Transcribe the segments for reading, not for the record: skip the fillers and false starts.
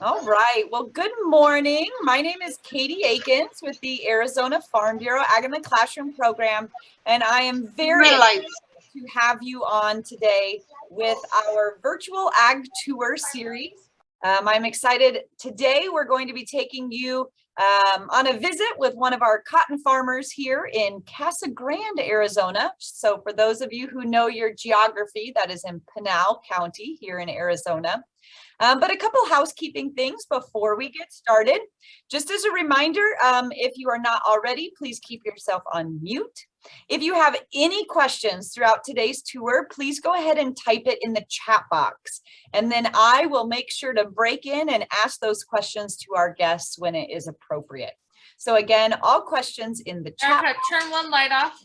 All right. Well, good morning. My name is Katie Akins with the Arizona Farm Bureau Ag in the Classroom program, and I am very excited to have you on today with our virtual ag tour series. I'm excited. Today, we're going to be taking you on a visit with one of our cotton farmers here in Casa Grande, Arizona. So for those of you who know your geography, that is in Pinal County here in Arizona. But a couple housekeeping things before we get started. Just as a reminder, if you are not already, please keep yourself on mute. If you have any questions throughout today's tour, please go ahead and type it in the chat box. And then I will make sure to break in and ask those questions to our guests when it is appropriate. So again, all questions in the chat. Erica, turn one light off.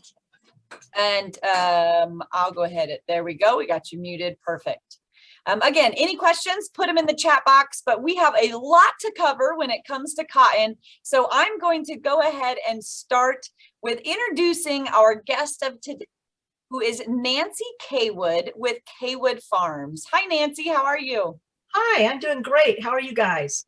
And I'll go ahead. There we go. We got you muted. Perfect. Again, any questions, put them in the chat box, but we have a lot to cover when it comes to cotton. So I'm going to go ahead and start with introducing our guest of today, who is Nancy Caywood with Caywood Farms. Hi, Nancy. How are you? Hi, I'm doing great. How are you guys?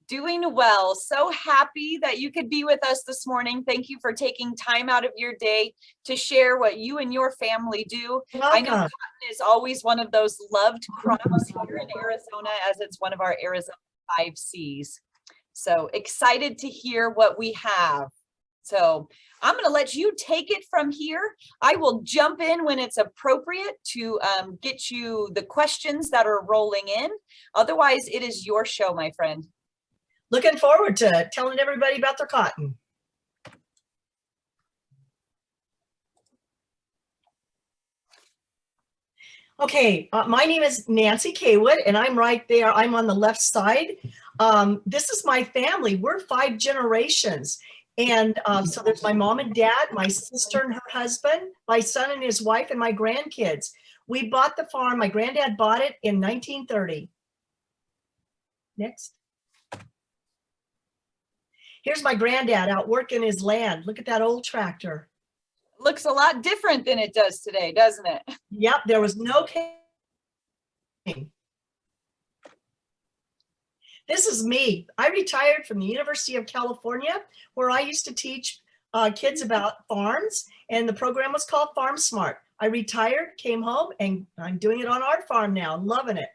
Doing well. So happy that you could be with us this morning. Thank you for taking time out of your day to share what you and your family do. Welcome. I know cotton is always one of those loved crops here in Arizona, as it's one of our Arizona 5 Cs. So excited to hear what we have. So I'm going to let you take it from here. I will jump in when it's appropriate to get you the questions that are rolling in. Otherwise, it is your show, my friend. Looking forward to telling everybody about their cotton. Okay, my name is Nancy Caywood, and I'm right there. I'm on the left side. This is my family. We're 5 generations. And so there's my mom and dad, my sister and her husband, my son and his wife, and my grandkids. We bought the farm. My granddad bought it in 1930. Next. Here's my granddad out working his land. Look at that old tractor. Looks a lot different than it does today, doesn't it? Yep, there was no cane. This is me. I retired from the University of California, where I used to teach kids about farms, and the program was called Farm Smart. I retired, came home, and I'm doing it on our farm now. I'm loving it.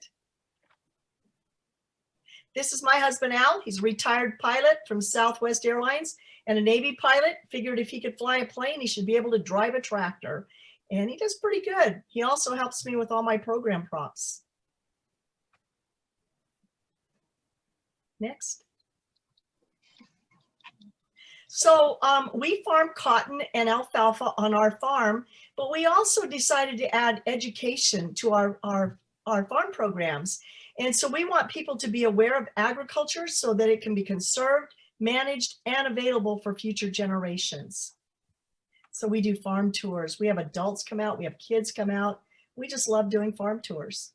This is my husband, Al. He's a retired pilot from Southwest Airlines and a Navy pilot. Figured if he could fly a plane, he should be able to drive a tractor. And he does pretty good. He also helps me with all my program props. Next. So we farm cotton and alfalfa on our farm, but we also decided to add education to our farm programs. And so we want people to be aware of agriculture so that it can be conserved, managed, and available for future generations. So we do farm tours. We have adults come out. We have kids come out. We just love doing farm tours.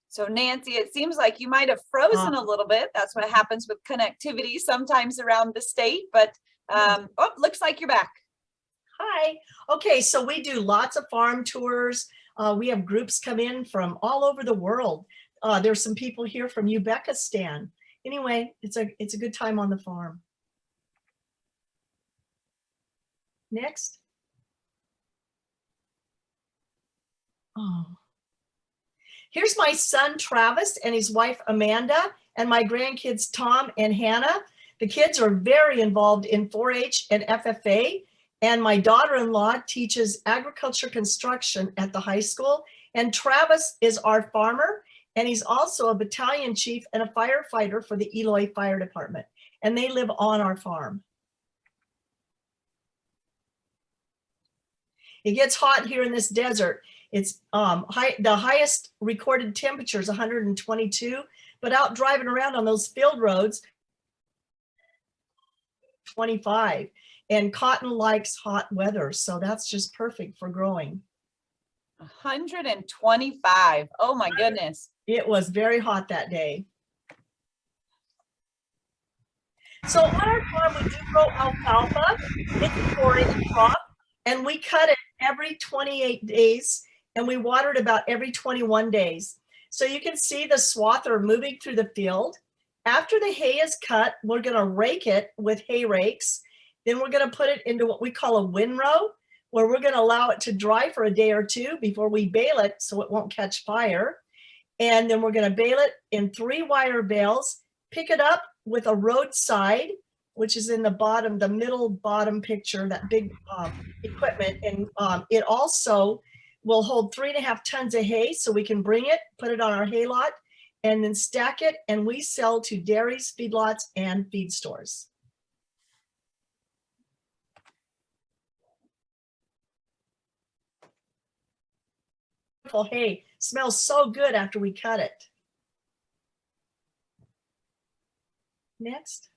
So Nancy, it seems like you might have frozen a little bit. That's what happens with connectivity sometimes around the state, but oh, looks like you're back. Hi. Okay, so we do lots of farm tours. We have groups come in from all over the world. There's some people here from Uzbekistan. Anyway, it's a good time on the farm. Next. Oh. Here's my son, Travis, and his wife, Amanda, and my grandkids, Tom and Hannah. The kids are very involved in 4-H and FFA, and my daughter-in-law teaches agriculture construction at the high school, and Travis is our farmer, and he's also a battalion chief and a firefighter for the Eloy Fire Department, and they live on our farm. It gets hot here in this desert. It's the highest recorded temperature is 122, but out driving around on those field roads, 25. And cotton likes hot weather, so that's just perfect for growing. 125. Oh my goodness. It was very hot that day. So on our farm, we do grow alfalfa. It's a forage crop, and we cut it every 28 days, and we water it about every 21 days. So you can see the swather moving through the field. After the hay is cut, we're going to rake it with hay rakes. Then we're going to put it into what we call a windrow, where we're going to allow it to dry for a day or two before we bale it so it won't catch fire. And then we're going to bale it in 3-wire bales, pick it up with a roadside, which is in the bottom, the middle bottom picture, that big equipment. And it also will hold 3.5 tons of hay, so we can bring it, put it on our hay lot, and then stack it, and we sell to dairies, feedlots, and feed stores. Hay smells so good after we cut it. Next.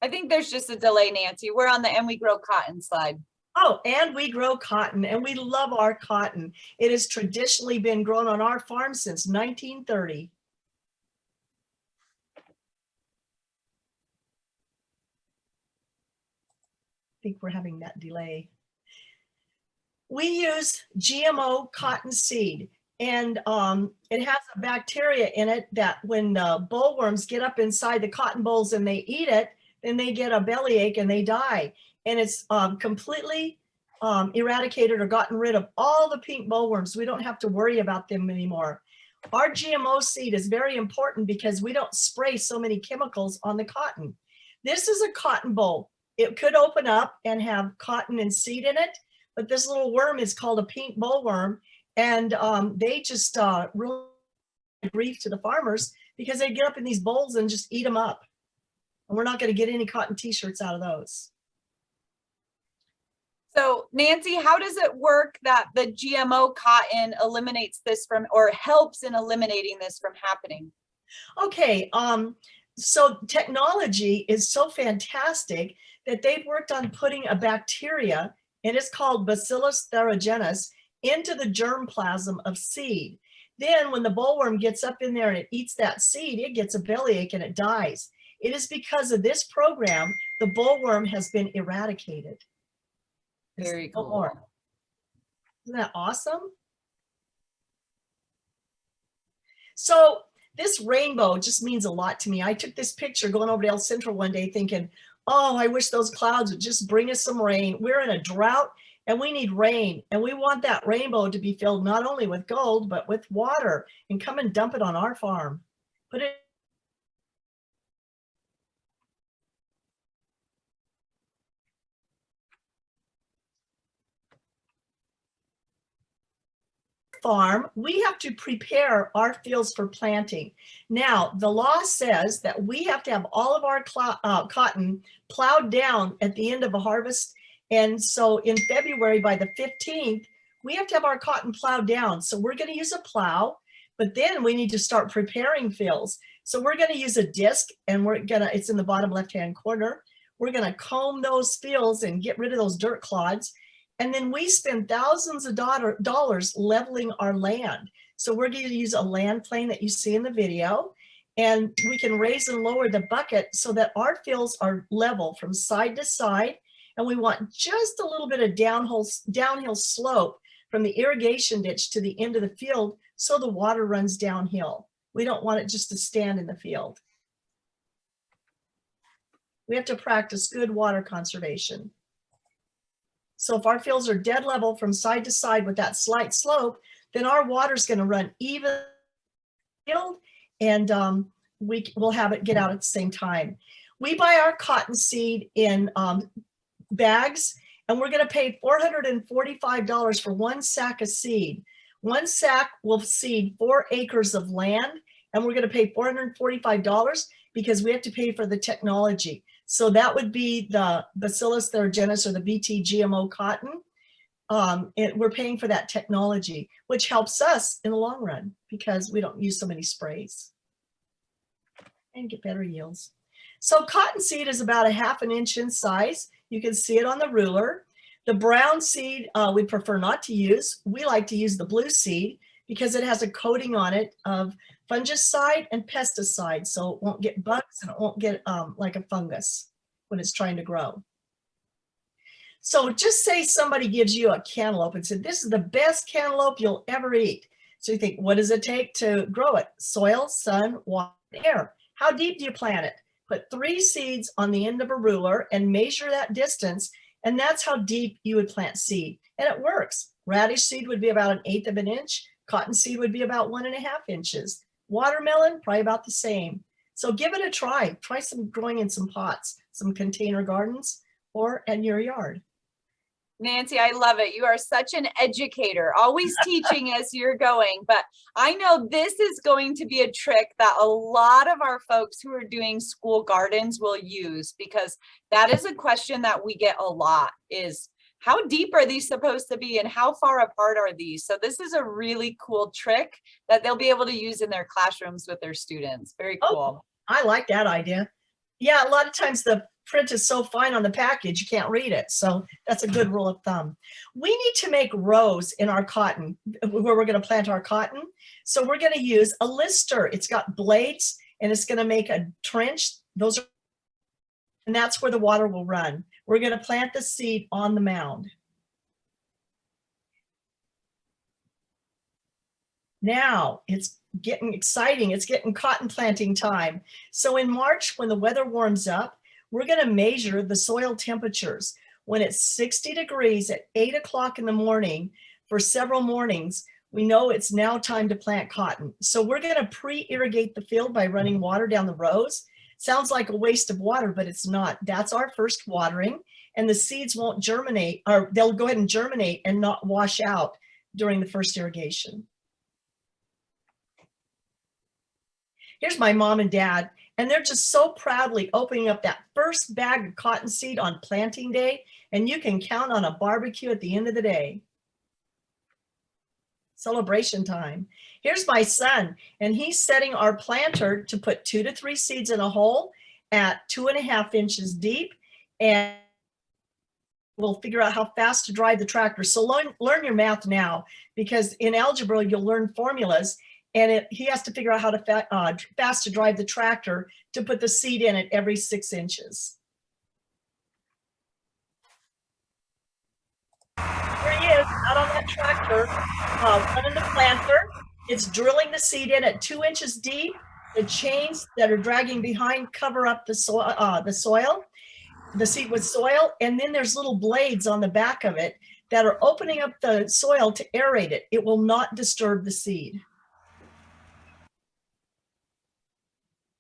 I think there's just a delay, Nancy. We're on the and we grow cotton slide. Oh, and we grow cotton, and we love our cotton. It has traditionally been grown on our farm since 1930. I think we're having that delay. We use GMO cotton seed, and it has a bacteria in it that when the bollworms get up inside the cotton bolls and they eat it, then they get a bellyache and they die. And it's completely eradicated or gotten rid of all the pink bollworms. We don't have to worry about them anymore. Our GMO seed is very important because we don't spray so many chemicals on the cotton. This is a cotton boll. It could open up and have cotton and seed in it, but this little worm is called a pink bollworm, and they just really grief to the farmers because they get up in these bowls and just eat them up. And we're not going to get any cotton t-shirts out of those. So Nancy, how does it work that the GMO cotton eliminates this from, or helps in eliminating this from happening? Okay, so technology is so fantastic that they've worked on putting a bacteria, and it's called Bacillus thuringiensis, into the germplasm of seed. Then when the bollworm gets up in there and it eats that seed, it gets a bellyache and it dies. It is because of this program the bollworm has been eradicated. Very cool. Isn't that awesome? So this rainbow just means a lot to me. I took this picture going over to El Centro one day thinking, oh, I wish those clouds would just bring us some rain. We're in a drought and we need rain. And we want that rainbow to be filled not only with gold, but with water, and come and dump it on our farm. Put it farm, we have to prepare our fields for planting. Now, the law says that we have to have all of our cotton plowed down at the end of a harvest. And so in February, by the 15th, we have to have our cotton plowed down. So we're going to use a plow, but then we need to start preparing fields. So we're going to use a disc, and it's in the bottom left-hand corner. We're going to comb those fields and get rid of those dirt clods. And then we spend thousands of dollars leveling our land. So we're going to use a land plane that you see in the video, and we can raise and lower the bucket so that our fields are level from side to side. And we want just a little bit of downhill slope from the irrigation ditch to the end of the field so the water runs downhill. We don't want it just to stand in the field. We have to practice good water conservation. So if our fields are dead level from side to side with that slight slope, then our water is going to run even field, and we'll have it get out at the same time. We buy our cotton seed in bags, and we're going to pay $445 for 1 sack of seed. 1 sack will seed 4 acres of land, and we're going to pay $445 because we have to pay for the technology. So that would be the Bacillus thuringiensis or the BT GMO cotton. We're paying for that technology, which helps us in the long run because we don't use so many sprays and get better yields. So cotton seed is about 1/2 inch in size. You can see it on the ruler. The brown seed we prefer not to use. We like to use the blue seed because it has a coating on it of fungicide and pesticide. So it won't get bugs and it won't get like a fungus when it's trying to grow. So just say somebody gives you a cantaloupe and said, this is the best cantaloupe you'll ever eat. So you think, what does it take to grow it? Soil, sun, water, and air. How deep do you plant it? Put 3 seeds on the end of a ruler and measure that distance. And that's how deep you would plant seed. And it works. Radish seed would be about 1/8 of an inch. Cotton seed would be about 1.5 inches. Watermelon, probably about the same. So give it a try. Try some growing in some pots, some container gardens, or in your yard. Nancy, I love it. You are such an educator, always teaching as you're going. But I know this is going to be a trick that a lot of our folks who are doing school gardens will use, because that is a question that we get a lot, is how deep are these supposed to be and how far apart are these? So this is a really cool trick that they'll be able to use in their classrooms with their students. Very cool. Oh, I like that idea. Yeah, a lot of times the print is so fine on the package, you can't read it. So that's a good rule of thumb. We need to make rows in our cotton where we're going to plant our cotton. So we're going to use a lister. It's got blades and it's going to make a trench. And that's where the water will run. We're going to plant the seed on the mound. Now it's getting exciting. It's getting cotton planting time. So in March, when the weather warms up, we're going to measure the soil temperatures. When it's 60 degrees at 8 o'clock in the morning for several mornings, we know it's now time to plant cotton. So we're going to pre-irrigate the field by running water down the rows. Sounds like a waste of water, but it's not. That's our first watering, and the seeds won't germinate, or they'll go ahead and germinate and not wash out during the first irrigation. Here's my mom and dad, and they're just so proudly opening up that first bag of cottonseed on planting day, and you can count on a barbecue at the end of the day. Celebration time. Here's my son, and he's setting our planter to put 2 to 3 seeds in a hole at 2.5 inches deep, and we'll figure out how fast to drive the tractor. So learn your math now, because in algebra you'll learn formulas, and he has to figure out how to fast to drive the tractor to put the seed in at every 6 inches. Here he is out on that tractor, running the planter. It's drilling the seed in at 2 inches deep. The chains that are dragging behind cover up the soil, the seed with soil, and then there's little blades on the back of it that are opening up the soil to aerate it. It will not disturb the seed.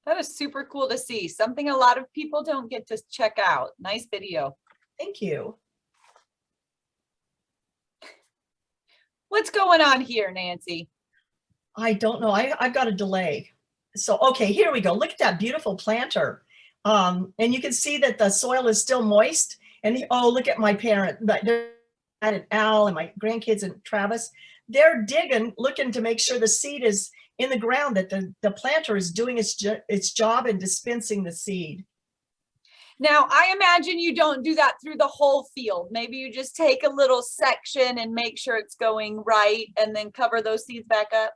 That is super cool to see. Something a lot of people don't get to check out. Nice video. Thank you. What's going on here, Nancy? I don't know. I've got a delay. So, okay, here we go. Look at that beautiful planter. And you can see that the soil is still moist. And oh, look at my parent, and Al and my grandkids and Travis. They're digging, looking to make sure the seed is in the ground, that the planter is doing its job in dispensing the seed. Now, I imagine you don't do that through the whole field. Maybe you just take a little section and make sure it's going right and then cover those seeds back up.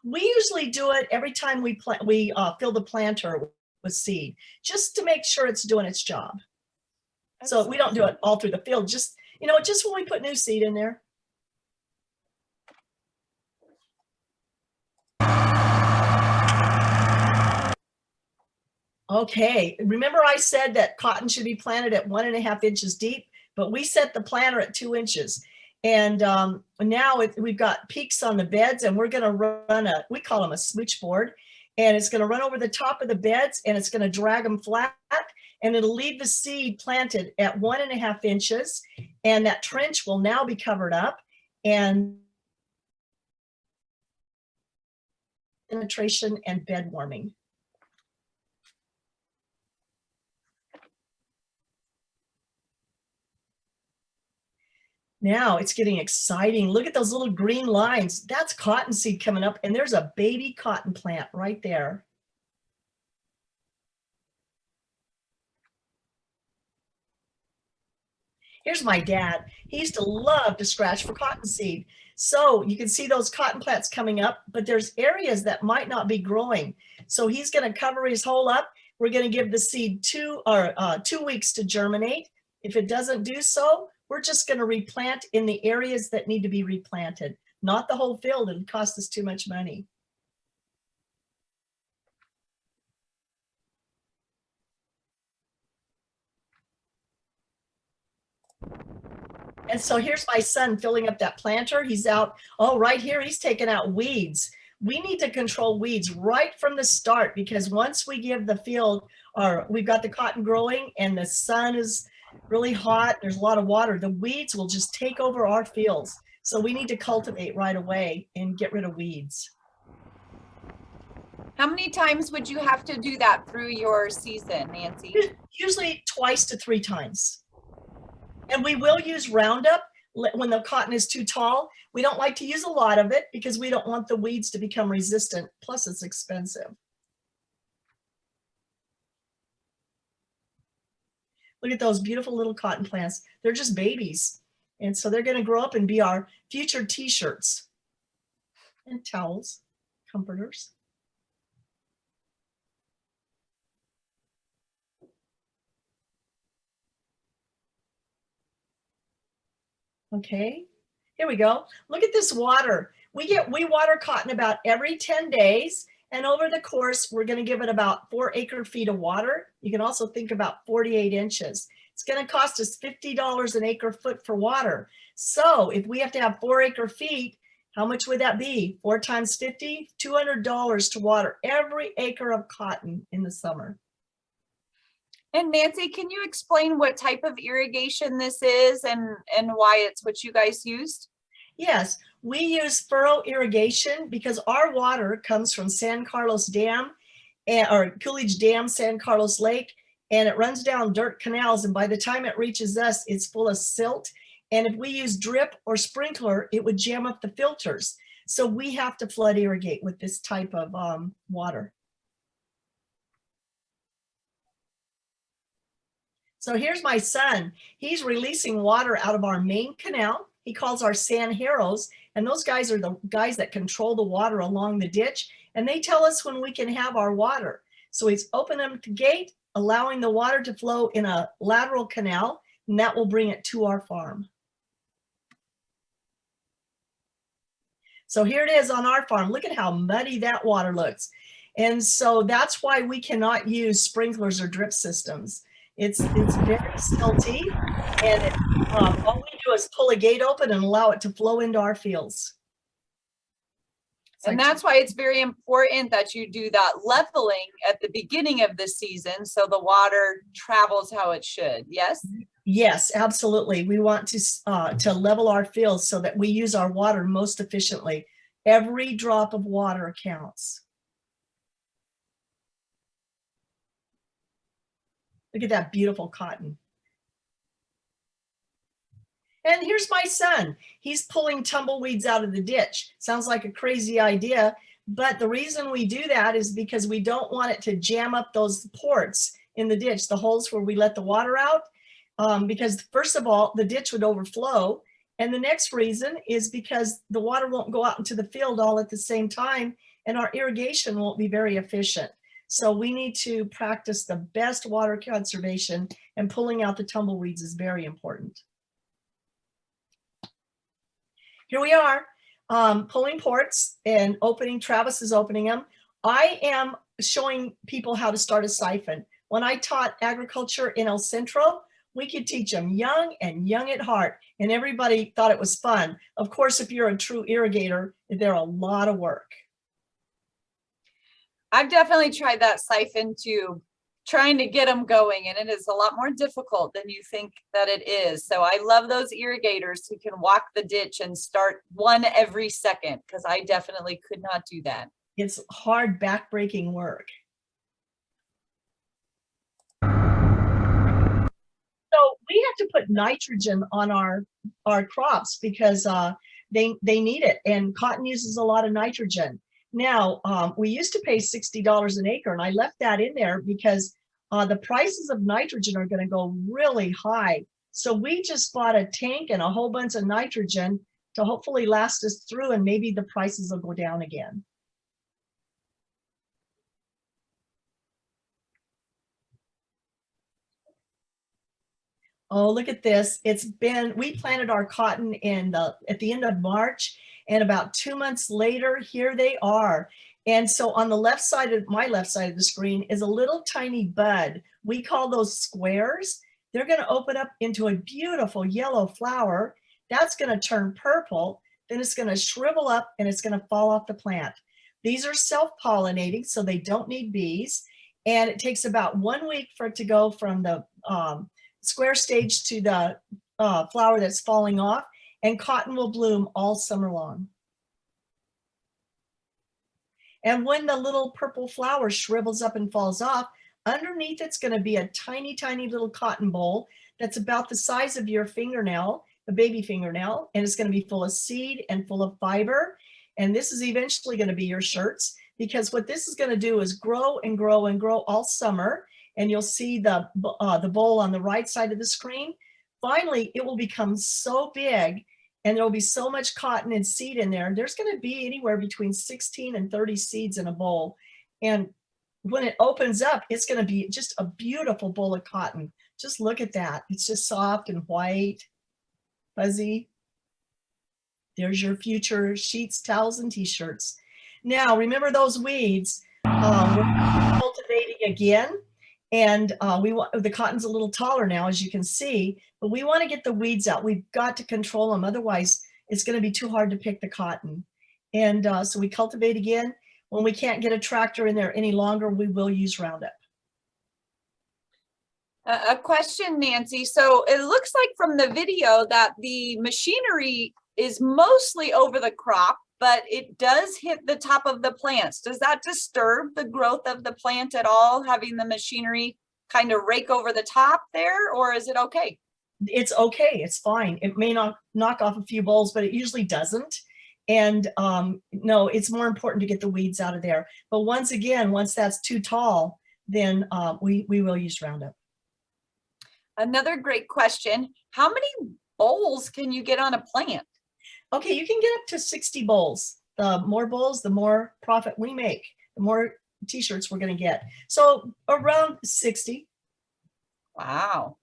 We usually do it every time we fill the planter with seed, just to make sure it's doing its job. So we don't do it all through the field, just when we put new seed in there. Okay, remember I said that cotton should be planted at 1.5 inches deep, but we set the planter at 2 inches. And now we've got peaks on the beds, and we're going to run we call them a switchboard, and it's going to run over the top of the beds, and it's going to drag them flat, and it'll leave the seed planted at 1.5 inches, and that trench will now be covered up, and penetration and bed warming. Now it's getting exciting. Look at those little green lines. That's cottonseed coming up, and there's a baby cotton plant right there. Here's my dad. He used to love to scratch for cottonseed. So you can see those cotton plants coming up, but there's areas that might not be growing. So he's going to cover his hole up. We're going to give the seed 2 weeks to germinate. If it doesn't do so, we're just going to replant in the areas that need to be replanted, not the whole field. It'll cost us too much money. And so here's my son filling up that planter. He's out, oh, right here, he's taking out weeds. We need to control weeds right from the start, because once we give the field, or we've got the cotton growing and the sun is really hot, there's a lot of water, the weeds will just take over our fields. So we need to cultivate right away and get rid of weeds. How many times would you have to do that through your season, Nancy? Usually 2 to 3 times. And we will use Roundup when the cotton is too tall. We don't like to use a lot of it because we don't want the weeds to become resistant. Plus it's expensive. Look at those beautiful little cotton plants. They're just babies. And so they're going to grow up and be our future t-shirts and towels, comforters. Okay, here we go. Look at this water. We water cotton about every 10 days. And over the course, we're going to give it about 4 acre-feet of water. You can also think about 48 inches. It's going to cost us $50 an acre-foot for water. So if we have to have 4 acre-feet, how much would that be? 4 times 50, $200 to water every acre of cotton in the summer. And Nancy, can you explain what type of irrigation this is and why it's what you guys used? Yes, we use furrow irrigation because our water comes from San Carlos Dam or Coolidge Dam, San Carlos Lake, and it runs down dirt canals. And by the time it reaches us, it's full of silt. And if we use drip or sprinkler, it would jam up the filters. So we have to flood irrigate with this type of water. So here's my son. He's releasing water out of our main canal. He calls our sand harrows, and those guys are the guys that control the water along the ditch, and they tell us when we can have our water. So he's opening the gate, allowing the water to flow in a lateral canal, and that will bring it to our farm. So here it is on our farm. Look at how muddy that water looks. And so that's why we cannot use sprinklers or drip systems. It's very silty, and all we do is pull a gate open and allow it to flow into our fields. And that's why it's very important that you do that leveling at the beginning of the season so the water travels how it should. Yes? Yes, absolutely. We want to level our fields so that we use our water most efficiently. Every drop of water counts. Look at that beautiful cotton. And here's my son. He's pulling tumbleweeds out of the ditch. Sounds like a crazy idea, but the reason we do that is because we don't want it to jam up those ports in the ditch, the holes where we let the water out, because first of all, the ditch would overflow. And the next reason is because the water won't go out into the field all at the same time, and our irrigation won't be very efficient. So we need to practice the best water conservation, and pulling out the tumbleweeds is very important. Here we are, pulling ports and opening. Travis is opening them. I am showing people how to start a siphon. When I taught agriculture in El Centro, we could teach them young and young at heart, and everybody thought it was fun. Of course, if you're a true irrigator, they're a lot of work. I've definitely tried that siphon too, trying to get them going, and it is a lot more difficult than you think that it is. So I love those irrigators who can walk the ditch and start one every second, because I definitely could not do that. It's hard, back-breaking work. So we have to put nitrogen on our crops because they need it, and cotton uses a lot of nitrogen. Now, we used to pay $60 an acre, and I left that in there because the prices of nitrogen are going to go really high So we just bought a tank and a whole bunch of nitrogen to hopefully last us through, and maybe the prices will go down again. Oh, look at this. We planted our cotton at the end of March, and about 2 months later, here they are. And so on the left side of my left side of the screen is a little tiny bud. We call those squares. They're going to open up into a beautiful yellow flower. That's going to turn purple. Then it's going to shrivel up and it's going to fall off the plant. These are self-pollinating, so they don't need bees. And it takes about 1 week for it to go from the square stage to the flower that's falling off, and cotton will bloom all summer long. And when the little purple flower shrivels up and falls off, underneath it's going to be a tiny, tiny little cotton boll that's about the size of your fingernail, the baby fingernail, and it's going to be full of seed and full of fiber. And this is eventually going to be your shirts, because what this is going to do is grow and grow and grow all summer. And you'll see the bowl on the right side of the screen. Finally, it will become so big, and there will be so much cotton and seed in there. There's going to be anywhere between 16 and 30 seeds in a bowl. And when it opens up, it's going to be just a beautiful bowl of cotton. Just look at that. It's just soft and white, fuzzy. There's your future sheets, towels, and t-shirts. Now, remember those weeds. We're cultivating again. And the cotton's a little taller now, as you can see, but we want to get the weeds out. We've got to control them. Otherwise, it's going to be too hard to pick the cotton. And so we cultivate again. When we can't get a tractor in there any longer, we will use Roundup. A question, Nancy. So it looks like from the video that the machinery is mostly over the crop, but it does hit the top of the plants. Does that disturb the growth of the plant at all, having the machinery kind of rake over the top there, or is it okay? It's okay. It's fine. It may not knock off a few bolls, but it usually doesn't. And no, it's more important to get the weeds out of there. But once again, once that's too tall, then we will use Roundup. Another great question. How many bowls can you get on a plant? Okay, you can get up to 60 bowls. The more bowls, the more profit we make, the more t-shirts we're going to get. So around 60. Wow.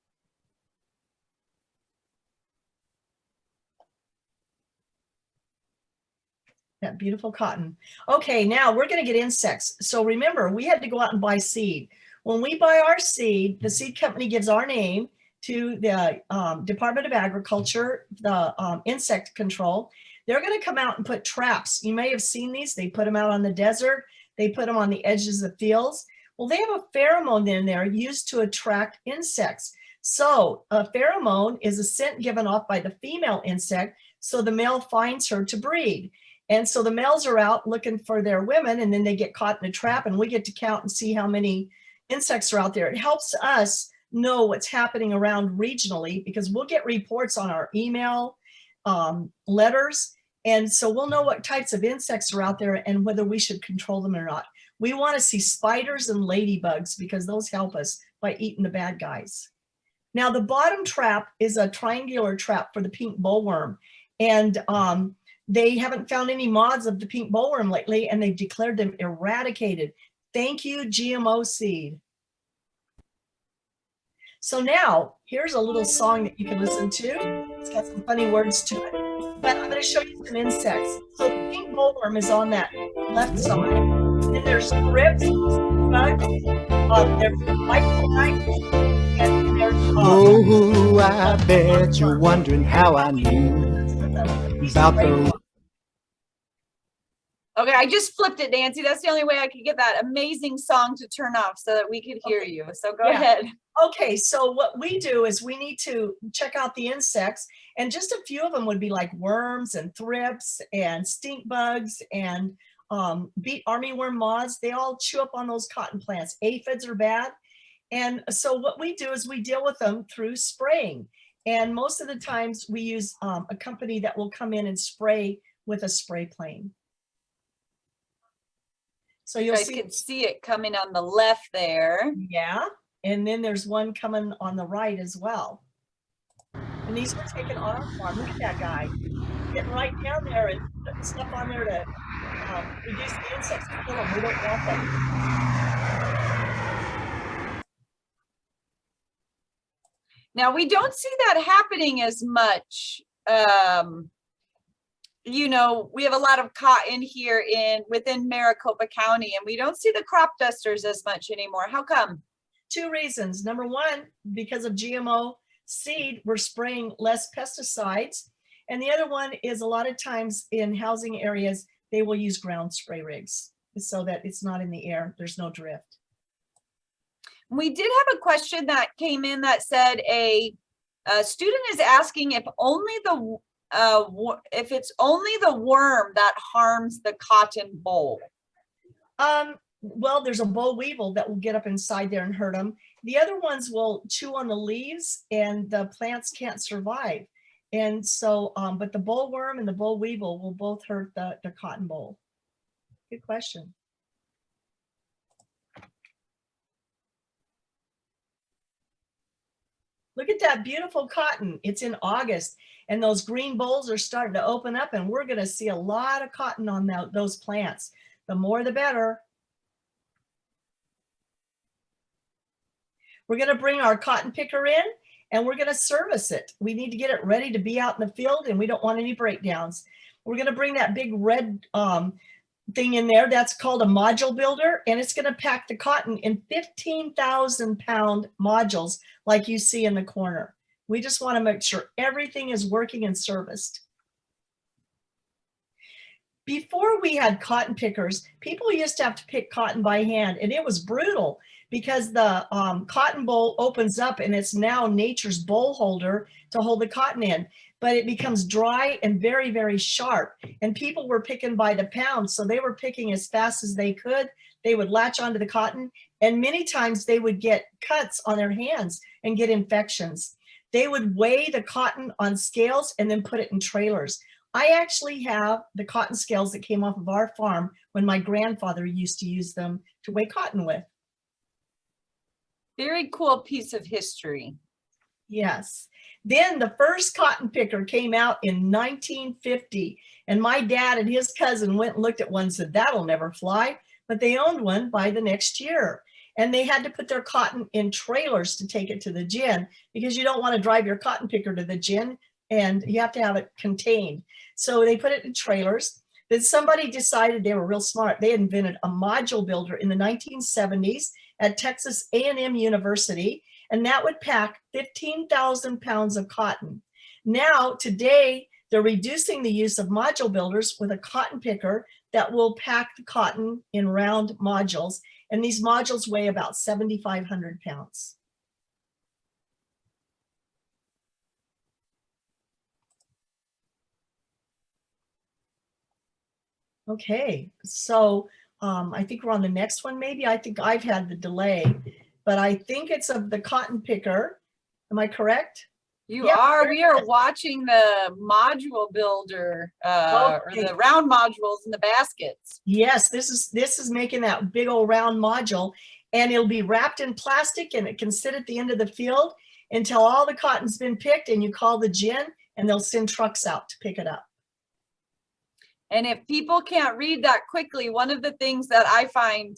That beautiful cotton. Okay, now we're going to get insects. So remember, we had to go out and buy seed. When we buy our seed, the seed company gives our name to the Department of Agriculture, the insect control. They're going to come out and put traps. You may have seen these. They put them out on the desert. They put them on the edges of fields. Well, they have a pheromone in there used to attract insects. So a pheromone is a scent given off by the female insect, so the male finds her to breed. And so the males are out looking for their women, and then they get caught in a trap, and we get to count and see how many insects are out there. It helps us know what's happening around regionally, because we'll get reports on our email, letters, and so we'll know what types of insects are out there and whether we should control them or not. We want to see spiders and ladybugs, because those help us by eating the bad guys. Now, the bottom trap is a triangular trap for the pink bollworm, and they haven't found any moths of the pink bollworm lately, and they've declared them eradicated. Thank you, GMO seed. So now, here's a little song that you can listen to. It's got some funny words to it. But I'm going to show you some insects. So the pink bollworm is on that left side. And there's thrips, bugs, there's whitefly, and there's oh, I bet you're wondering how I knew about the... Okay, I just flipped it, Nancy. That's the only way I could get that amazing song to turn off so that we could hear you. So go ahead. Okay, so what we do is we need to check out the insects, and just a few of them would be like worms and thrips and stink bugs and beet armyworm moths. They all chew up on those cotton plants. Aphids are bad. And so what we do is we deal with them through spraying. And most of the times we use a company that will come in and spray with a spray plane. So you'll see, you can see it coming on the left there. Yeah. And then there's one coming on the right as well. And these were taken on our farm. Look at that guy getting right down there and putting stuff on there to reduce the insects. Kill them. We don't want them. Now we don't see that happening as much. You know, we have a lot of cotton here within Maricopa County, and we don't see the crop dusters as much anymore. How come? 2 reasons. Number one, because of GMO seed, we're spraying less pesticides. And the other one is a lot of times in housing areas, they will use ground spray rigs so that it's not in the air. There's no drift. We did have a question that came in that said a student is asking if it's only the worm that harms the cotton boll. Well, there's a boll weevil that will get up inside there and hurt them. The other ones will chew on the leaves and the plants can't survive. And so, but the bollworm and the boll weevil will both hurt the cotton boll. Good question. Look at that beautiful cotton. It's in August and those green bolls are starting to open up and we're going to see a lot of cotton on those plants. The more, the better. We're going to bring our cotton picker in and we're going to service it. We need to get it ready to be out in the field and we don't want any breakdowns. We're going to bring that big red thing in there. That's called a module builder, and it's going to pack the cotton in 15,000-pound modules like you see in the corner. We just want to make sure everything is working and serviced. Before we had cotton pickers, people used to have to pick cotton by hand, and it was brutal because the cotton boll opens up and it's now nature's boll holder to hold the cotton in, but it becomes dry and very, very sharp. And people were picking by the pound, so they were picking as fast as they could. They would latch onto the cotton, and many times they would get cuts on their hands and get infections. They would weigh the cotton on scales and then put it in trailers. I actually have the cotton scales that came off of our farm when my grandfather used to use them to weigh cotton with. Very cool piece of history. Yes. Then the first cotton picker came out in 1950, and my dad and his cousin went and looked at one and said, that'll never fly, but they owned one by the next year. And they had to put their cotton in trailers to take it to the gin because you don't want to drive your cotton picker to the gin and you have to have it contained. So they put it in trailers. Then somebody decided they were real smart. They invented a module builder in the 1970s at Texas A&M University, and that would pack 15,000 pounds of cotton. Now, today, they're reducing the use of module builders with a cotton picker that will pack the cotton in round modules, and these modules weigh about 7,500 pounds. Okay, so I think we're on the next one maybe. I think I've had the delay, but I think it's of the cotton picker. Am I correct? You are. We are watching the module builder or the round modules in the baskets. Yes, this is making that big old round module, and it'll be wrapped in plastic and it can sit at the end of the field until all the cotton's been picked and you call the gin and they'll send trucks out to pick it up. And if people can't read that quickly, one of the things that I find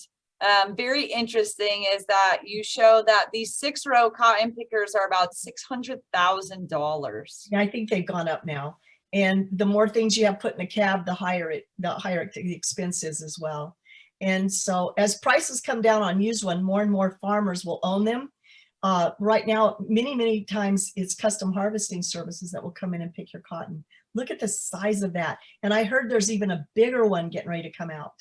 very interesting is that you show that these 6-row cotton pickers are about $600,000. Yeah, I think they've gone up now. And the more things you have put in a cab, the higher the expense is as well. And so as prices come down on used one, more and more farmers will own them. Right now, many times it's custom harvesting services that will come in and pick your cotton. Look at the size of that. And I heard there's even a bigger one getting ready to come out.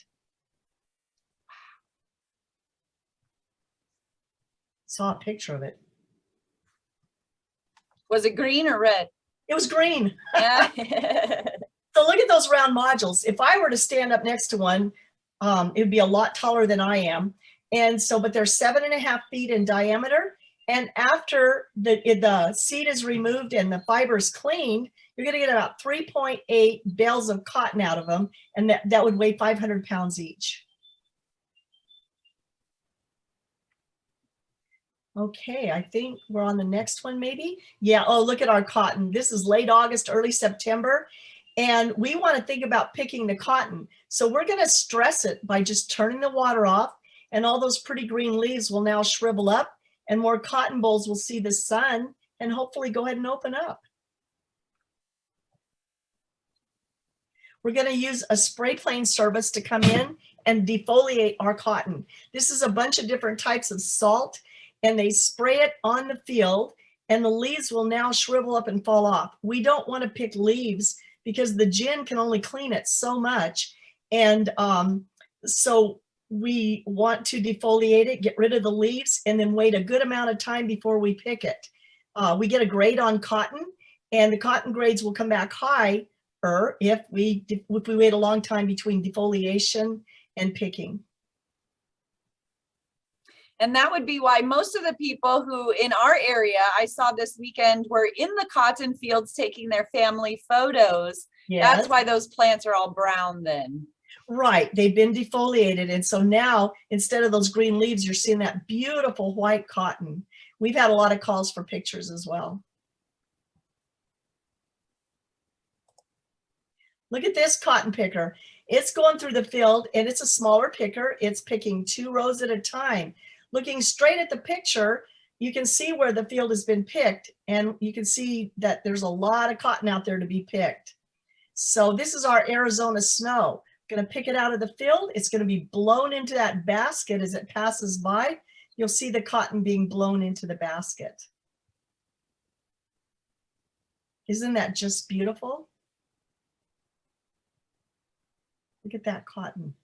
Saw a picture of it. Was it green or red? It was green. Yeah. So look at those round modules. If I were to stand up next to one, it would be a lot taller than I am. And so, but they're 7.5 feet in diameter. And after the seed is removed and the fiber is cleaned, you're going to get about 3.8 bales of cotton out of them. And that would weigh 500 pounds each. Okay, I think we're on the next one maybe. Yeah, oh, look at our cotton. This is late August, early September. And we want to think about picking the cotton. So we're going to stress it by just turning the water off, and all those pretty green leaves will now shrivel up, and more cotton bolls will see the sun and hopefully go ahead and open up. We're going to use a spray plane service to come in and defoliate our cotton. This is a bunch of different types of salt, and they spray it on the field, and the leaves will now shrivel up and fall off. We don't want to pick leaves because the gin can only clean it so much. And so we want to defoliate it, get rid of the leaves, and then wait a good amount of time before we pick it. We get a grade on cotton, and the cotton grades will come back high if we wait a long time between defoliation and picking. And that would be why most of the people who in our area, I saw this weekend, were in the cotton fields taking their family photos. Yes. That's why those plants are all brown then. Right, they've been defoliated. And so now, instead of those green leaves, you're seeing that beautiful white cotton. We've had a lot of calls for pictures as well. Look at this cotton picker. It's going through the field, and it's a smaller picker. It's picking 2 rows at a time. Looking straight at the picture, you can see where the field has been picked, and you can see that there's a lot of cotton out there to be picked. So this is our Arizona snow. Going to pick it out of the field. It's going to be blown into that basket as it passes by. You'll see the cotton being blown into the basket. Isn't that just beautiful? Look at that cotton.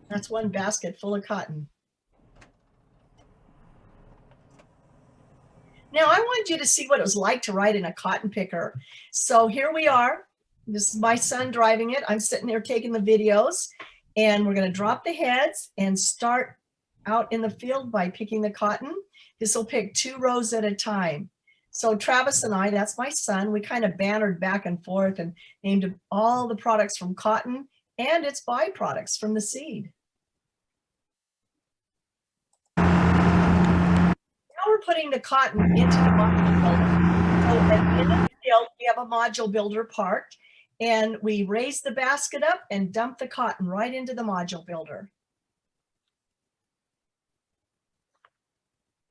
That's one basket full of cotton. Now I want you to see what it was like to ride in a cotton picker. So here we are. This is my son driving it. I'm sitting there taking the videos, and we're going to drop the heads and start out in the field by picking the cotton. This will pick 2 rows at a time. So Travis and I, that's my son, we kind of bantered back and forth and named all the products from cotton and its byproducts from the seed. Now we're putting the cotton into the module builder. So at the end of the field, we have a module builder parked, and we raise the basket up and dump the cotton right into the module builder.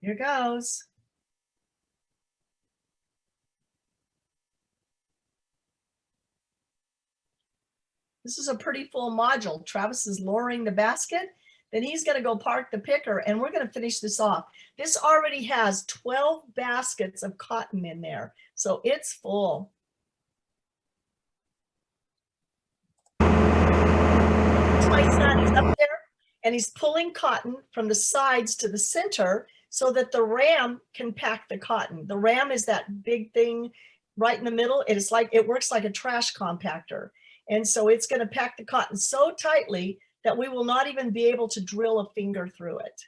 Here goes. This is a pretty full module. Travis is lowering the basket. Then he's going to go park the picker, and we're going to finish this off. This already has 12 baskets of cotton in there, so it's full. My son is up there, and he's pulling cotton from the sides to the center so that the ram can pack the cotton. The ram is that big thing right in the middle. It works like a trash compactor. And so it's going to pack the cotton so tightly that we will not even be able to drill a finger through it.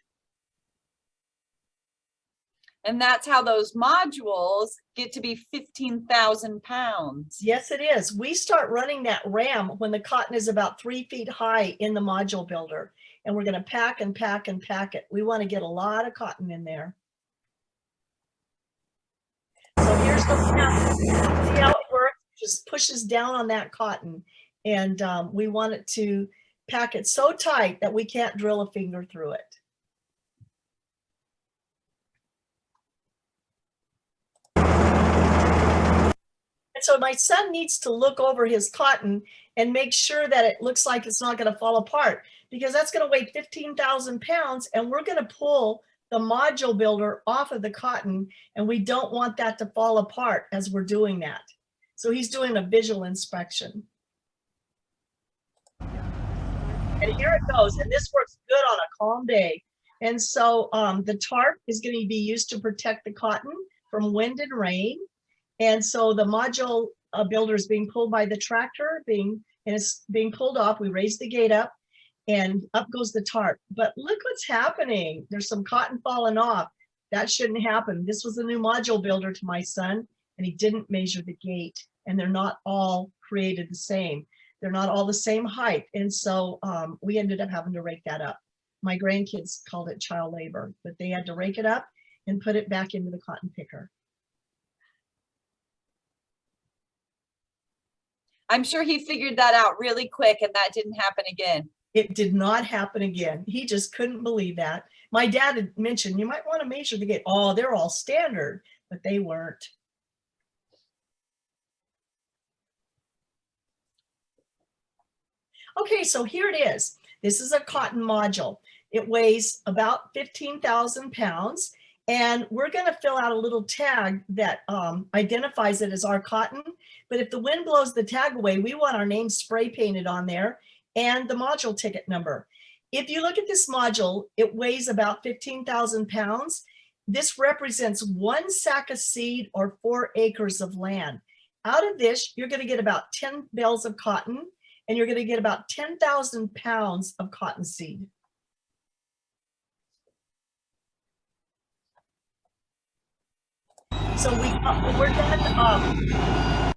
And that's how those modules get to be 15,000 pounds. Yes, it is. We start running that ram when the cotton is about 3 feet high in the module builder. And we're going to pack and pack and pack it. We want to get a lot of cotton in there. So here's the pack. See how it works? Just pushes down on that cotton, and we want it to pack it so tight that we can't drill a finger through it. And so my son needs to look over his cotton and make sure that it looks like it's not going to fall apart, because that's going to weigh 15,000 pounds, and we're going to pull the module builder off of the cotton, and we don't want that to fall apart as we're doing that. So he's doing a visual inspection. And here it goes. And this works good on a calm day. And so the tarp is going to be used to protect the cotton from wind and rain. And so the module builder is being pulled by the tractor, and it's being pulled off. We raise the gate up, and up goes the tarp. But look what's happening. There's some cotton falling off. That shouldn't happen. This was a new module builder to my son, and he didn't measure the gate, and they're not all created the same. They're not all the same height. And so we ended up having to rake that up. My grandkids called it child labor, but they had to rake it up and put it back into the cotton picker. I'm sure he figured that out really quick and that didn't happen again. It did not happen again. He just couldn't believe that. My dad had mentioned, you might want to measure the gate. Oh, they're all standard, but they weren't. Okay, so here it is. This is a cotton module. It weighs about 15,000 pounds. And we're going to fill out a little tag that identifies it as our cotton. But if the wind blows the tag away, we want our name spray painted on there and the module ticket number. If you look at this module, it weighs about 15,000 pounds. This represents 1 sack of seed or 4 acres of land. Out of this, you're going to get about 10 bales of cotton, and you're going to get about 10,000 pounds of cotton seed. So we're done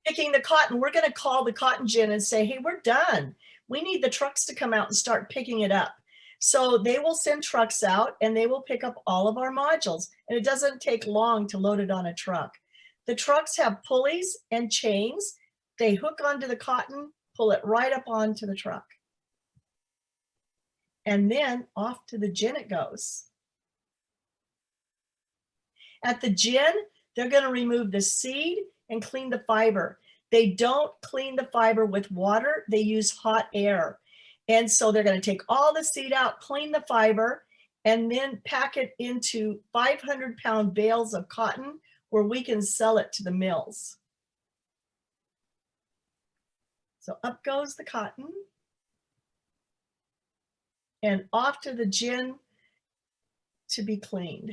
picking the cotton. We're going to call the cotton gin and say, hey, we're done. We need the trucks to come out and start picking it up. So they will send trucks out and they will pick up all of our modules. And it doesn't take long to load it on a truck. The trucks have pulleys and chains. They hook onto the cotton, pull it right up onto the truck. And then off to the gin it goes. At the gin, they're going to remove the seed and clean the fiber. They don't clean the fiber with water. They use hot air. And so they're going to take all the seed out, clean the fiber, and then pack it into 500-pound bales of cotton where we can sell it to the mills. So up goes the cotton. And off to the gin to be cleaned.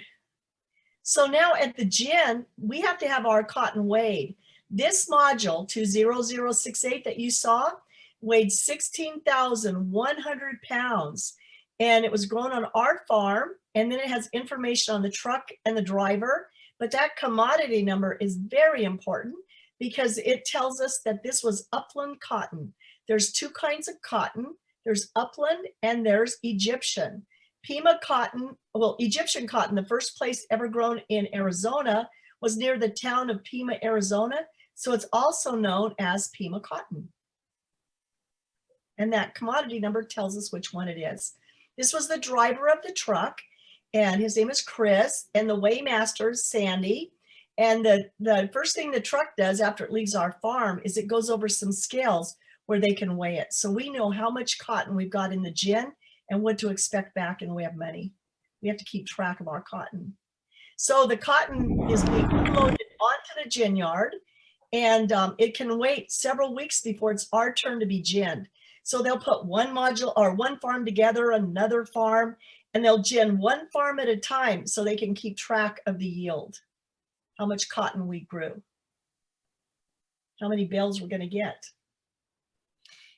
So now at the gin, we have to have our cotton weighed. This module 20068 that you saw weighed 16,100 pounds. And it was grown on our farm. And then it has information on the truck and the driver. But that commodity number is very important because it tells us that this was upland cotton. There's 2 kinds of cotton. There's upland and there's Egyptian. Pima cotton, well, Egyptian cotton, the first place ever grown in Arizona was near the town of Pima, Arizona. So it's also known as Pima cotton. And that commodity number tells us which one it is. This was the driver of the truck, and his name is Chris, and the weighmaster is Sandy. And the first thing the truck does after it leaves our farm is it goes over some scales where they can weigh it. So we know how much cotton we've got in the gin and what to expect back, and we have money. We have to keep track of our cotton. So the cotton is being loaded onto the gin yard, and it can wait several weeks before it's our turn to be ginned. So they'll put one module or one farm together, another farm, and they'll gin one farm at a time so they can keep track of the yield, how much cotton we grew, how many bales we're going to get.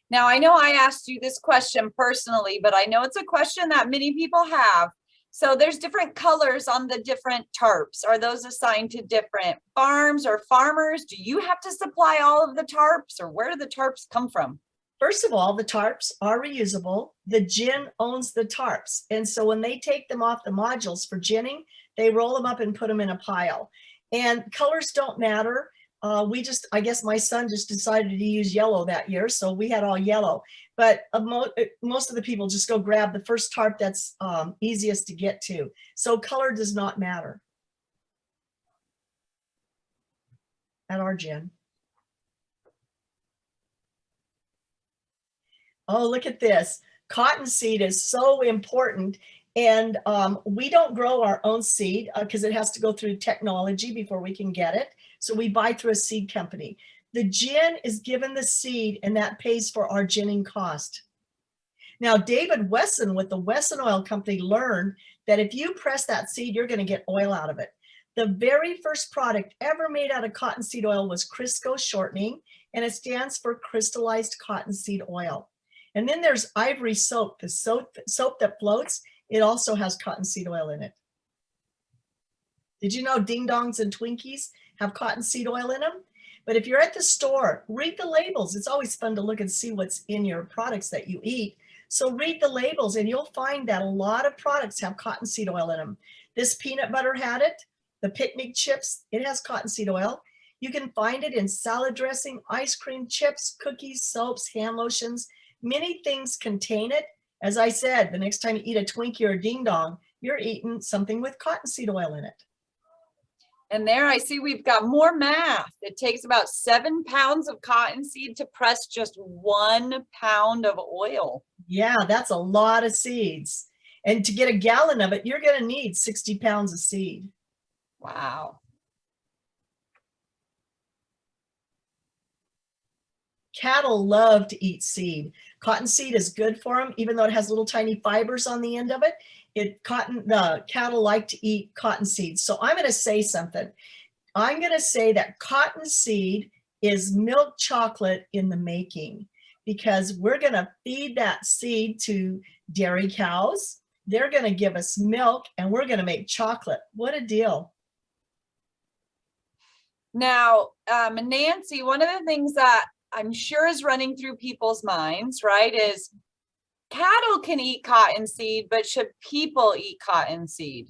Now, I know I asked you this question personally, but I know it's a question that many people have. So there's different colors on the different tarps. Are those assigned to different farms or farmers? Do you have to supply all of the tarps, or where do the tarps come from? First of all, the tarps are reusable. The gin owns the tarps. And so when they take them off the modules for ginning, they roll them up and put them in a pile. And colors don't matter. I guess my son just decided to use yellow that year, so we had all yellow. But most of the people just go grab the first tarp that's easiest to get to. So color does not matter at our gin. Oh, look at this. Cottonseed is so important. And we don't grow our own seed because it has to go through technology before we can get it. So we buy through a seed company. The gin is given the seed, and that pays for our ginning cost. Now, David Wesson with the Wesson Oil Company learned that if you press that seed, you're going to get oil out of it. The very first product ever made out of cottonseed oil was Crisco shortening, and it stands for crystallized cottonseed oil. And then there's ivory soap, the soap that floats. It also has cottonseed oil in it. Did you know ding dongs and Twinkies have cottonseed oil in them? But if you're at the store, read the labels. It's always fun to look and see what's in your products that you eat. So read the labels and you'll find that a lot of products have cottonseed oil in them. This peanut butter had it. The picnic chips, it has cottonseed oil. You can find it in salad dressing, ice cream, chips, cookies, soaps, hand lotions. Many things contain it. As I said, the next time you eat a Twinkie or a Ding Dong, you're eating something with cottonseed oil in it. And there I see we've got more math. It takes about 7 pounds of cottonseed to press just 1 pound of oil. Yeah, that's a lot of seeds. And to get a gallon of it, you're going to need 60 pounds of seed. Wow. Cattle love to eat seed. Cottonseed is good for them, even though it has little tiny fibers on the end of it. The cattle like to eat cottonseed. So I'm going to say something. I'm going to say that cottonseed is milk chocolate in the making, because we're going to feed that seed to dairy cows. They're going to give us milk and we're going to make chocolate. What a deal. Now, Nancy, one of the things that I'm sure is running through people's minds, right, is cattle can eat cottonseed, but should people eat cottonseed?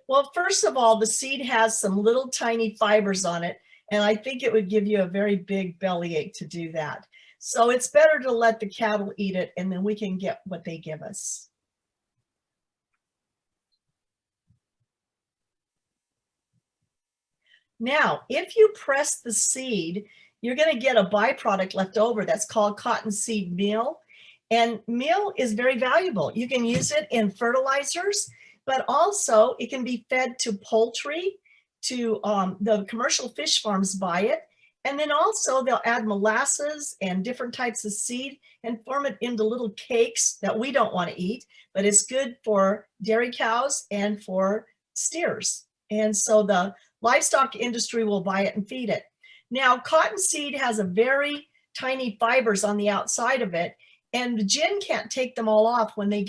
Well, first of all, the seed has some little tiny fibers on it, and I think it would give you a very big bellyache to do that. So it's better to let the cattle eat it, and then we can get what they give us. Now, if you press the seed, you're going to get a byproduct left over that's called cottonseed meal. And meal is very valuable. You can use it in fertilizers, but also it can be fed to poultry, to the commercial fish farms buy it. And then also they'll add molasses and different types of seed and form it into little cakes that we don't want to eat, but it's good for dairy cows and for steers. And so the livestock industry will buy it and feed it. Now, cottonseed has a very tiny fibers on the outside of it, and the gin can't take them all off when they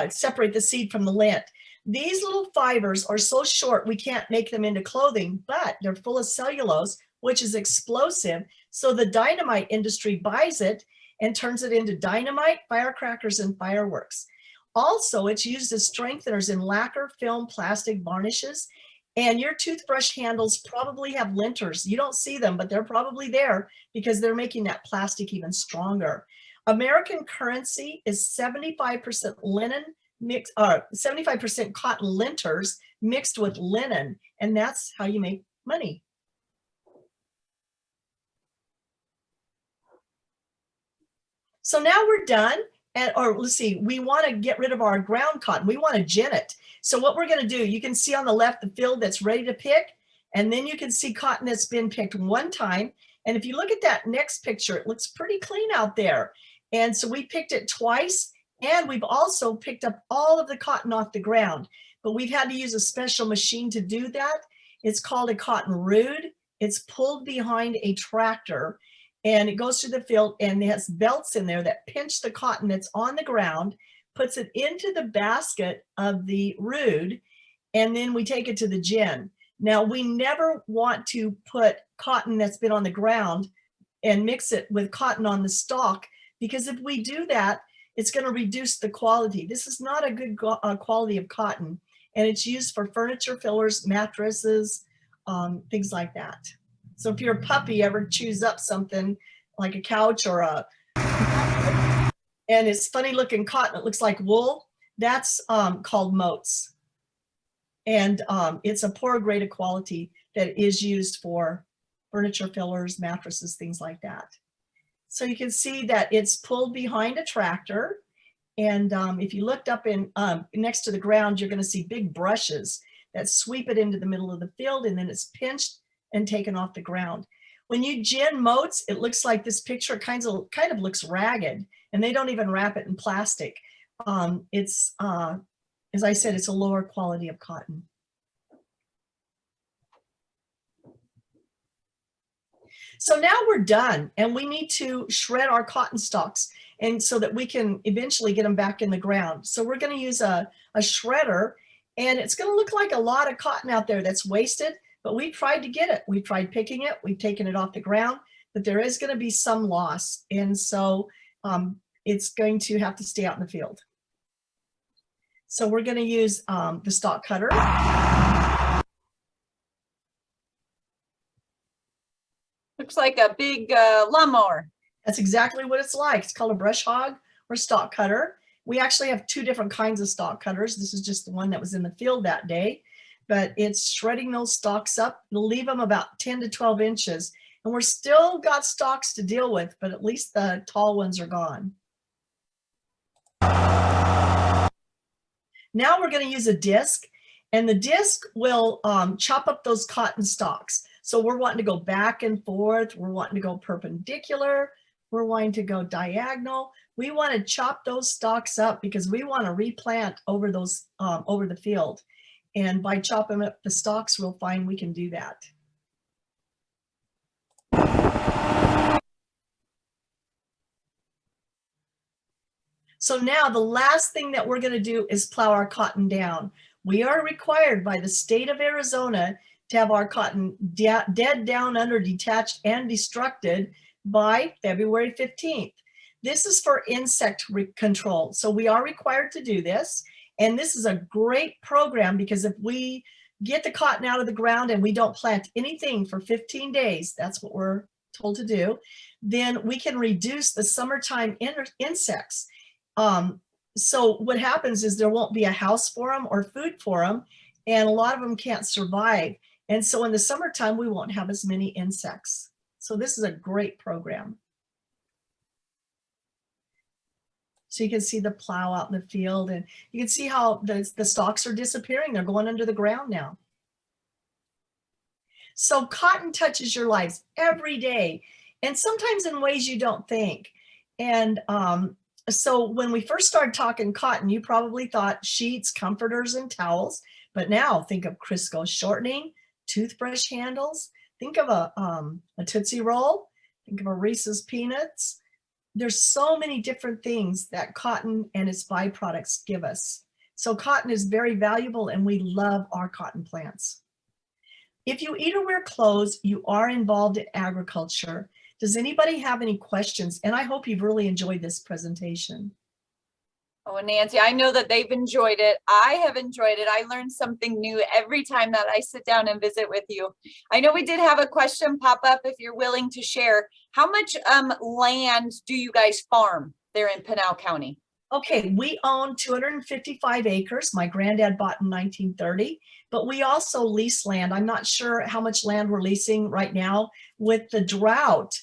separate the seed from the lint. These little fibers are so short we can't make them into clothing, but they're full of cellulose, which is explosive. So the dynamite industry buys it and turns it into dynamite, firecrackers, and fireworks. Also, it's used as strengtheners in lacquer, film, plastic, varnishes, and your toothbrush handles probably have linters. You don't see them, but they're probably there because they're making that plastic even stronger. American currency is 75% linen mixed, 75% cotton linters mixed with linen, and that's how you make money. So now we're done. Or let's see, we want to get rid of our ground cotton. We want to gin it. So what we're going to do, you can see on the left the field that's ready to pick, and then you can see cotton that's been picked one time. And if you look at that next picture, it looks pretty clean out there. And so we picked it twice, and we've also picked up all of the cotton off the ground. But we've had to use a special machine to do that. It's called a cotton rood. It's pulled behind a tractor, and it goes through the field, and it has belts in there that pinch the cotton that's on the ground, puts it into the basket of the rood, and then we take it to the gin. Now, we never want to put cotton that's been on the ground and mix it with cotton on the stalk, because if we do that, it's going to reduce the quality. This is not a good quality of cotton, and it's used for furniture fillers, mattresses, things like that. So if your puppy ever chews up something like a couch or and it's funny looking cotton, it looks like wool, that's called moats. And it's a poor grade of quality that is used for furniture fillers, mattresses, things like that. So you can see that it's pulled behind a tractor. And if you looked up in next to the ground, you're going to see big brushes that sweep it into the middle of the field, and then it's pinched and taken off the ground. When you gin moats, it looks like this picture. It kind of looks ragged, and they don't even wrap it in plastic. It's as I said, it's a lower quality of cotton. So now we're done, and we need to shred our cotton stalks, and so that we can eventually get them back in the ground. So we're going to use a shredder, and it's going to look like a lot of cotton out there that's wasted, but we tried to get it. We tried picking it. We've taken it off the ground, but there is going to be some loss. And so it's going to have to stay out in the field. So we're going to use the stalk cutter. Looks like a big lawnmower. That's exactly what it's like. It's called a brush hog or stalk cutter. We actually have two different kinds of stalk cutters. This is just the one that was in the field that day, but it's shredding those stalks up. It'll leave them about 10 to 12 inches. And we're still got stalks to deal with, but at least the tall ones are gone. Now we're going to use a disc, and the disc will chop up those cotton stalks. So we're wanting to go back and forth. We're wanting to go perpendicular. We're wanting to go diagonal. We want to chop those stalks up because we want to replant over those over the field. And by chopping up the stalks, we'll find we can do that. So now the last thing that we're going to do is plow our cotton down. We are required by the state of Arizona to have our cotton dead down under, detached, and destructed by February 15th. This is for insect control. So we are required to do this. And this is a great program because if we get the cotton out of the ground and we don't plant anything for 15 days, that's what we're told to do, then we can reduce the summertime insects. So what happens is there won't be a house for them or food for them, and a lot of them can't survive. And so in the summertime, we won't have as many insects. So this is a great program. So you can see the plow out in the field, and you can see how the stalks are disappearing. They're going under the ground now. So cotton touches your lives every day, and sometimes in ways you don't think. And so when we first started talking cotton, you probably thought sheets, comforters, and towels. But now think of Crisco shortening, toothbrush handles. Think of a Tootsie Roll. Think of a Reese's Peanuts. There's so many different things that cotton and its byproducts give us. So cotton is very valuable, and we love our cotton plants. If you eat or wear clothes, you are involved in agriculture. Does anybody have any questions? And I hope you've really enjoyed this presentation. Oh, Nancy, I know that they've enjoyed it. I have enjoyed it. I learned something new every time that I sit down and visit with you. I know we did have a question pop up, if you're willing to share. How much land do you guys farm there in Pinal County? Okay, we own 255 acres. My granddad bought in 1930, but we also lease land. I'm not sure how much land we're leasing right now with the drought.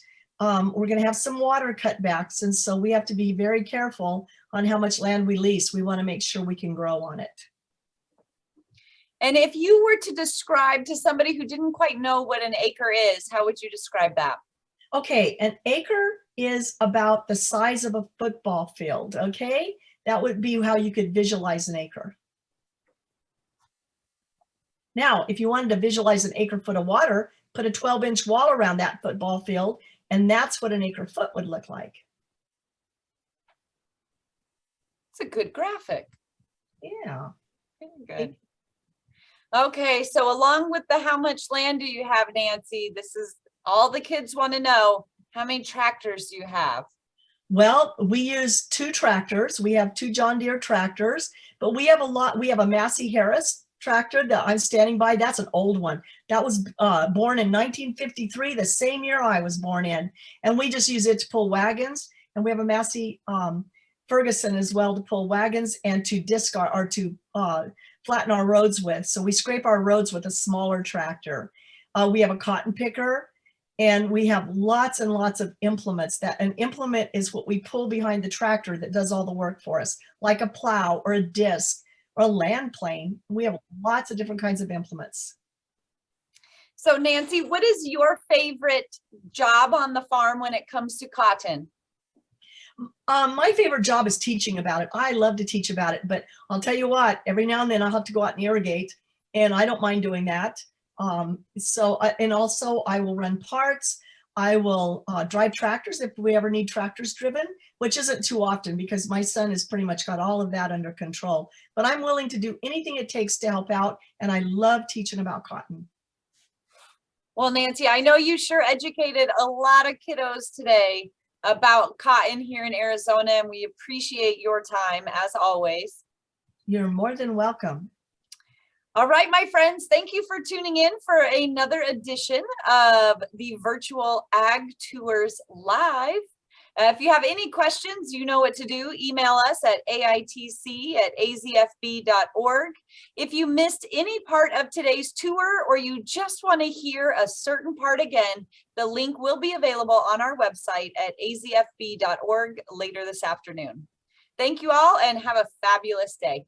We're going to have some water cutbacks, and so we have to be very careful on how much land we lease. We want to make sure we can grow on it. And if you were to describe to somebody who didn't quite know what an acre is, how would you describe that? Okay, an acre is about the size of a football field, okay? That would be how you could visualize an acre. Now, if you wanted to visualize an acre foot of water, put a 12-inch wall around that football field, and that's what an acre foot would look like. It's a good graphic. Yeah. Very good. Okay, so along with the how much land do you have, Nancy? This is all the kids want to know. How many tractors do you have? Well, we use 2 tractors. We have 2 John Deere tractors, but we have a lot. We have a Massey Harris tractor that I'm standing by. That's an old one. That was born in 1953, the same year I was born in. And we just use it to pull wagons. And we have a Massey Ferguson as well to pull wagons and to discard or to flatten our roads with. So we scrape our roads with a smaller tractor. We have a cotton picker, and we have lots and lots of implements. That an implement is what we pull behind the tractor that does all the work for us, like a plow or a disc or a land plane. We have lots of different kinds of implements. So Nancy, what is your favorite job on the farm when it comes to cotton? My favorite job is teaching about it. I love to teach about it, but I'll tell you what, every now and then I'll have to go out and irrigate, and I don't mind doing that. And also I will run parts. I will drive tractors if we ever need tractors driven, which isn't too often because my son has pretty much got all of that under control. But I'm willing to do anything it takes to help out, and I love teaching about cotton. Well, Nancy, I know you sure educated a lot of kiddos today about cotton here in Arizona, and we appreciate your time as always. You're more than welcome. All right, my friends, thank you for tuning in for another edition of the Virtual Ag Tours Live. If you have any questions, you know what to do. Email us at aitc@azfb.org. If you missed any part of today's tour or you just want to hear a certain part again, the link will be available on our website at azfb.org later this afternoon. Thank you all and have a fabulous day.